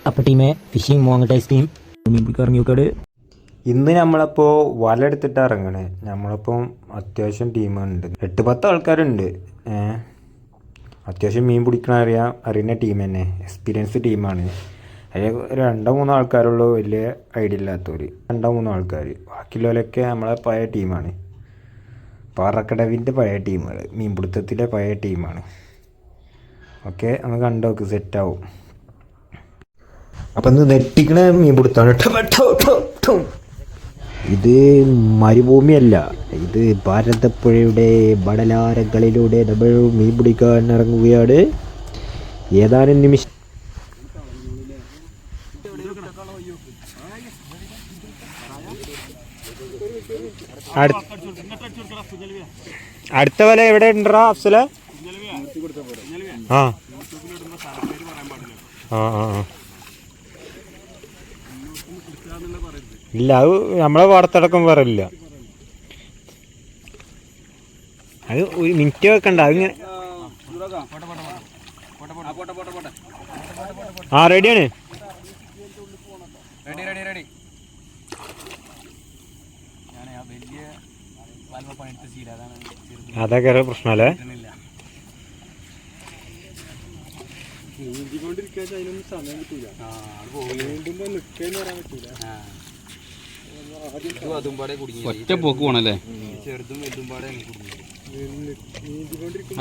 അപ്പോൾ ടീമേ phishing മോങ്ങട്ടൈസ് team മീൻ പിടിക്കാൻ ഇറങ്ങി നോക്കാട്. ഇന്ന് നമ്മളപ്പോൾ വല എടുത്തിട്ട് ഇറങ്ങണേ. നമ്മളിപ്പം അത്യാവശ്യം ടീമുണ്ട്, 8-10 ആൾക്കാരുണ്ട്. അത്യാവശ്യം മീൻ പിടിക്കണ അറിയുന്ന ടീം തന്നെ, എക്സ്പീരിയൻസ് ടീമാണ്. അതിൽ 2-3 ആൾക്കാരുള്ളൂ വലിയ ഐഡിയ ഇല്ലാത്തവർ, 2-3 ആൾക്കാർ. ബാക്കിയുള്ളവരൊക്കെ നമ്മളെ പഴയ ടീമാണ്, പാറക്കടവിൻ്റെ പഴയ ടീമുകൾ, മീൻപിടുത്തത്തിലെ പഴയ ടീമാണ്. ഓക്കെ, നമുക്ക് കണ്ടോക്ക് സെറ്റാവും. അപ്പം ഇന്ന് നെറ്റിക്കണ മീൻപിടുത്താണ്. ഇത് മരുഭൂമിയല്ല, ഇത് ഭാരതപ്പുഴയുടെ ബടലാരങ്ങളിലൂടെ നമ്മൾ മീൻ പിടിക്കാൻ ഇറങ്ങുകയാണ്. ഏതാനും നിമിഷം അടുത്ത വല എവിടെ ഉണ്ടോ അഫ്സല? ആ ആ ആ ഇല്ല, അത് നമ്മളെ വാർത്തടക്കം പറയില്ല. അത് ഒരു മിനിറ്റ് വെക്കണ്ട, അതിങ്ങനെ. ആ റെഡിയാണ്. അതൊക്കെ പ്രശ്നമല്ലേ. ഒറ്റ പോക്ക് പോണല്ലേ.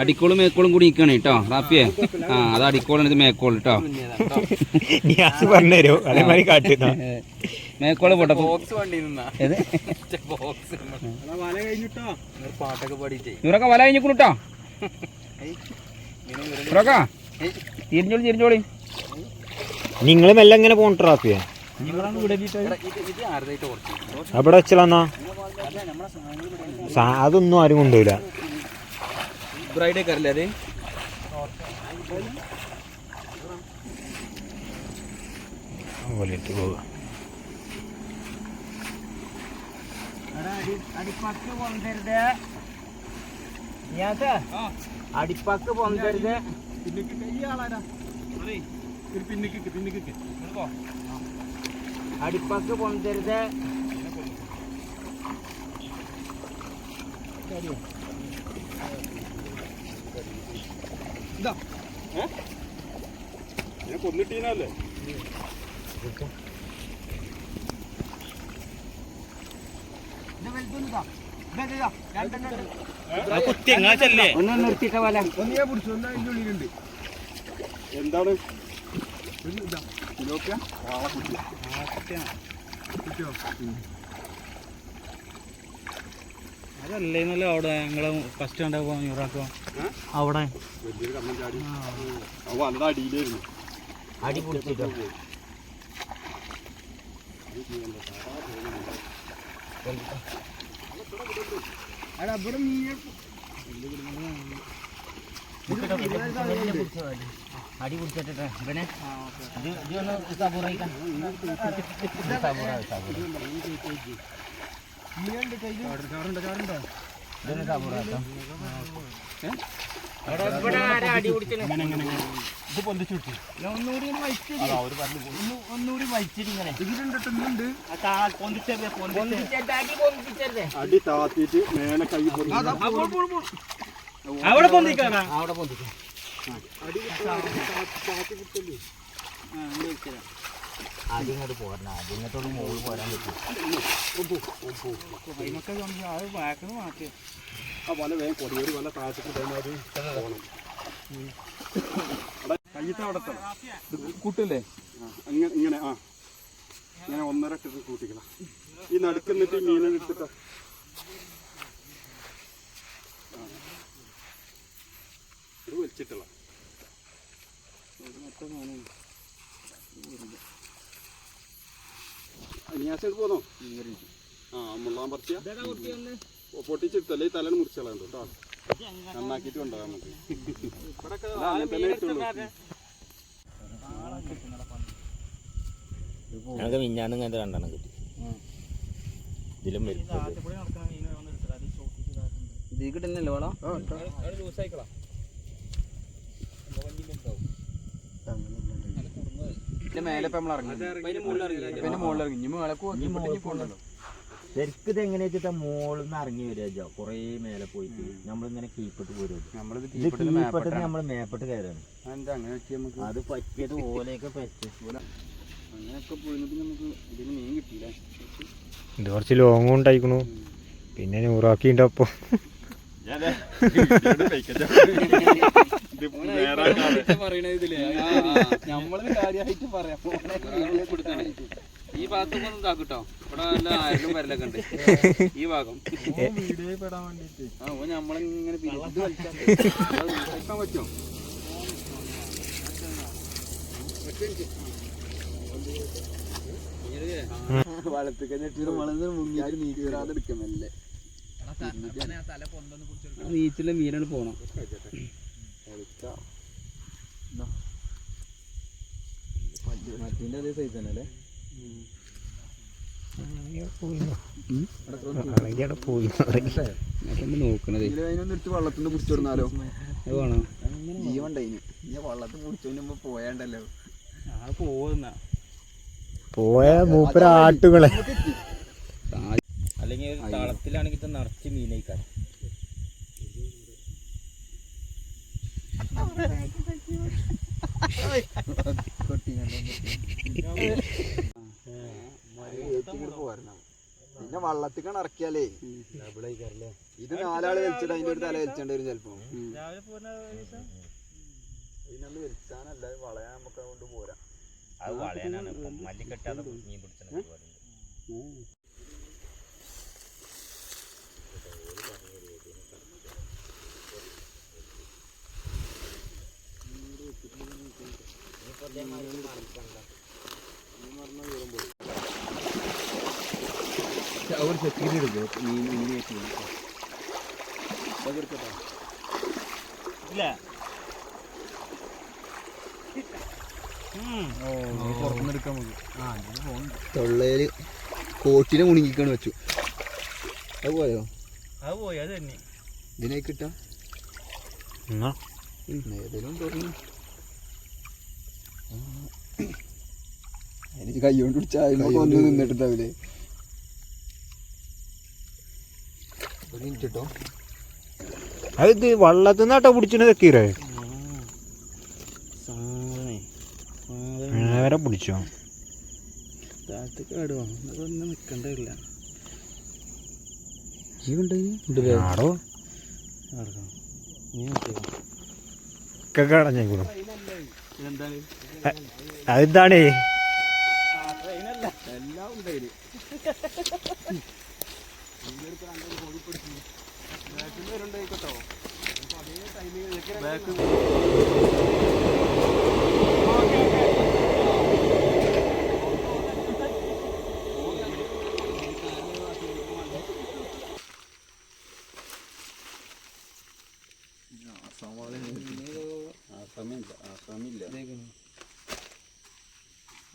അടിക്കോളും മേക്കോളും കൂടി നിൽക്കണേ കേട്ടോ റാപ്പിയെ. ആ, അത് അടിക്കോളാണ്, ഇത് മേക്കോൾ കേട്ടോ. പറഞ്ഞുതരോ അതേമാതിരി കാട്ടുന്ന മേക്കോള് പോട്ടെ. ഇവരൊക്കെ വല കഴിഞ്ഞിട്ടോ. ഇവരൊക്കെ തിരിഞ്ഞോളി. നിങ്ങൾ മെല്ലെ എങ്ങനെ പോകണ്ട റാപ്പിയെ? അവിടെ വെച്ചാ അതൊന്നും ആരും കൊണ്ടുപോയില്ല. അടിപ്പാക്ക് പൊന്തരുത്. അടിപ്പാക്ക് പൊന്തരുത്. കൊന്നിട്ടീനല്ലേ ഒന്ന് നിർത്തിയിട്ട പോലെ എന്താണ് അതല്ലേന്നല്ലോ അവിടെ ഞങ്ങള് ഫസ്റ്റ് കണ്ടപ്പോ അവിടെ വലിയൊരു കണ്ണം ചാടി. വലയുടെ അടിയിലായിരുന്നു. അടി പിടിച്ചിട്ടോ. അടി പിടിച്ചിട്ടെ ഇവനെ ഇതൊന്ന് സബൂറായിക്കാം. ഒന്നുകൂടി വലിച്ചിട്ടിങ്ങനെ അടി താത്തിട്ട് മേലെ കൈ അവിടെ പൊന്തിക്കാണ്. അവിടെ പൊന്തിക്കാം. അതിങ്ങോട്ട് പോരണ, അതിങ്ങോട്ടൊരു മോള് പോരാൻ പറ്റും. ആ വല വേഗം കൊടിയൊരു വല താഴത്തേക്ക് ഇതേമാതിരി പോകണം. കയ്യത്തെ അവിടെ കൂട്ടല്ലേ? ഇങ്ങനെ ആ ഇങ്ങനെ 1.5 ഇട്ടിട്ട് കൂട്ടിക്കണം. ഈ നടുക്കെന്നിട്ട് മീനെ എടുത്തിട്ട് ഇത് വലിച്ചിട്ടുള്ള അനിയാസോട് പോന്നോ? ആ മുള്ളാൻ പറിച്ച പൊട്ടിച്ചെടുത്തല്ലേ ഈ തലന് മുറിച്ചളയുണ്ട് കേട്ടോ. നന്നാക്കിയിട്ട് കൊണ്ടുപോകാം നമുക്ക്. അങ്ങനെ തന്നെ ഇട്ടുള്ളൂ. ഞങ്ങൾക്ക് മിഞ്ഞാന്ന് ഇങ്ങനത്തെ 2 കിട്ടി. ഇതിലും വരും. ഇത് കിട്ടുന്നല്ലേ വേണം. മേലെ നമ്മൾ ഇറങ്ങി പിന്നെ മുകളിൽ ഇറങ്ങി ഇനി മേലെ പോകണ്ടല്ലോ. ശരിക്കും ഇത് എങ്ങനെയാ വെച്ചിട്ടാ മോളിൽ നിന്ന് ഇറങ്ങി വരിക കൊറേ മേലെ പോയിട്ട് നമ്മളിങ്ങനെ കീപ്പിട്ട് പോരും. നമ്മള് മേപ്പെട്ട് കയറാണ്. അത് പറ്റിയത് ഓലയൊക്കെ പറ്റി അങ്ങനെയൊക്കെ പോയിട്ട് നമുക്ക് ഇതിന് മീൻ കിട്ടിയില്ല. ഇത് കുറച്ച് ലോങ്ങും ഉണ്ടായിക്കണു. പിന്നെ നൂറാക്കിൻ്റെ ഒപ്പം നമ്മള് കാര്യമായിട്ട് പറയാം. ഈ ഭാഗത്തൊക്കെ ഒന്നും ഇതാക്കിട്ടോ. ഇവിടെ നല്ല ആയാലും വരലൊക്കെ ഉണ്ട് ഈ ഭാഗം. വീഡിയോ പെടാൻ വേണ്ടിട്ട് നമ്മളിങ്ങനെ പറ്റുമോ? നീച്ചിലെ മീനാണ് പോണം. മറ്റേ അതേ സൈസ് തന്നെ അല്ലേ? നോക്കണത് വള്ളത്തിന് പിടിച്ചിടുന്നാലോ? വേണം ജീവണ്ടായിന് വള്ളത്തിൽ പിടിച്ചോണ്ട് പോയാണ്ടല്ലോ. പോയ മൂപ്പര ആട്ടുകളെ. അല്ലെങ്കിൽ തളത്തിലാണെങ്കിൽ നിറച്ച് മീനയിക്കാൻ. പിന്നെ വള്ളത്തിക്കാണ് ഇറക്കിയാലേ ഇത് 4 ആള് വലിച്ചിട്ട് അതിന്റെ ഒരു തല വലിച്ചേണ്ടി വരും ചിലപ്പോ. ഇതിനൊന്ന് വലിച്ചാനല്ല വളയാൻ നമുക്ക് കൊണ്ട് പോരാ. അത് വളയാനാണ് മല്ലിക്കെട്ടാതെ മീൻ പിടിച്ചത്. തൊള്ളയില് കോട്ടിനെ മുണുങ്ങിക്കാണ് വെച്ചു. അത് പോയോ? അത് തന്നെ ഇതിനെ കിട്ടാ ഏതെങ്കിലും തുറന്നു എനിക്ക് കൈ കൊണ്ട് പിടിച്ചാ ഒന്ന് നിന്നിട്ടുണ്ടാവില്ലേ? ോ അത് വള്ളത്തിൽ നിന്നാട്ടോ പിടിച്ചിട്ട് തെക്കീരേ വരെ പിടിച്ചോ? നിക്കണ്ടില്ല. ആടോ കടഞ്ഞേക്കണു. അതെന്താണേ എല്ലാം ഉണ്ടായില്.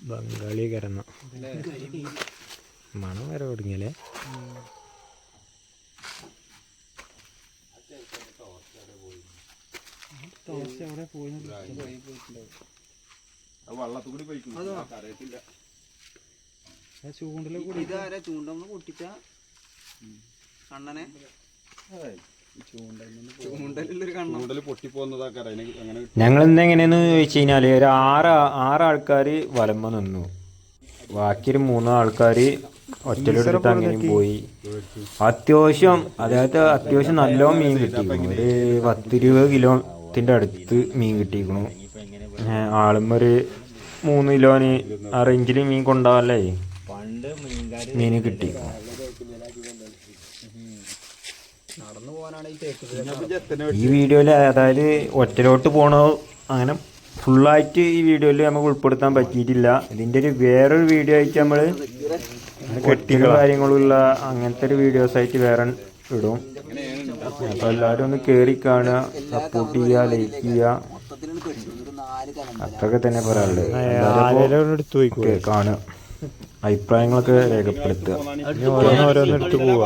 ബംഗാളി കരന്ന മണം വരെ തുടങ്ങിയല്ലേ? വള്ളത്തുകൂടി പോയിട്ടില്ല. ചൂണ്ടൊന്ന് പൊട്ടിച്ച കണ്ണനെ ഞങ്ങൾ ഇന്ന് എങ്ങനെയാന്ന് ചോദിച്ചു കഴിഞ്ഞാൽ ഒരു ആറ് ആൾക്കാർ വലമ്പ നിന്നു. ബാക്കി ഒരു 3 ആൾക്കാർ ഒറ്റലെടുത്ത് അങ്ങനെയും പോയി. അത്യാവശ്യം നല്ലോണം മീൻ കിട്ടിയിരിക്കുന്നു. ഒരു 10-20 കിലോത്തിന്റെ അടുത്ത് മീൻ കിട്ടിയിരിക്കണു. ആളുമ്പോ ഒരു 3 കിലോന് ആ റേഞ്ചിൽ മീൻ കൊണ്ടാവല്ലേ മീൻ കിട്ടി. ഈ വീഡിയോയിൽ അതായത് ഒറ്റലോട്ട് പോണോ അങ്ങനെ ഫുള്ളായിട്ട് ഈ വീഡിയോയിൽ നമുക്ക് ഉൾപ്പെടുത്താൻ പറ്റിയിട്ടില്ല. ഇതിൻ്റെ വേറൊരു വീഡിയോ ആയിട്ട് നമ്മൾ കെട്ടികളും കാര്യങ്ങളുള്ള അങ്ങനത്തെ ഒരു വീഡിയോസായിട്ട് വേറെ ഇടും. അപ്പോൾ എല്ലാവരും ഒന്ന് കയറി കാണുക, സപ്പോർട്ട് ചെയ്യുക, ലൈക്ക് ചെയ്യുക, അത്രയൊക്കെ തന്നെ പറയാനുള്ളത്. കാണുക, അഭിപ്രായങ്ങളൊക്കെ രേഖപ്പെടുത്തുക. ഓരോന്നെടുത്ത് പോവുക.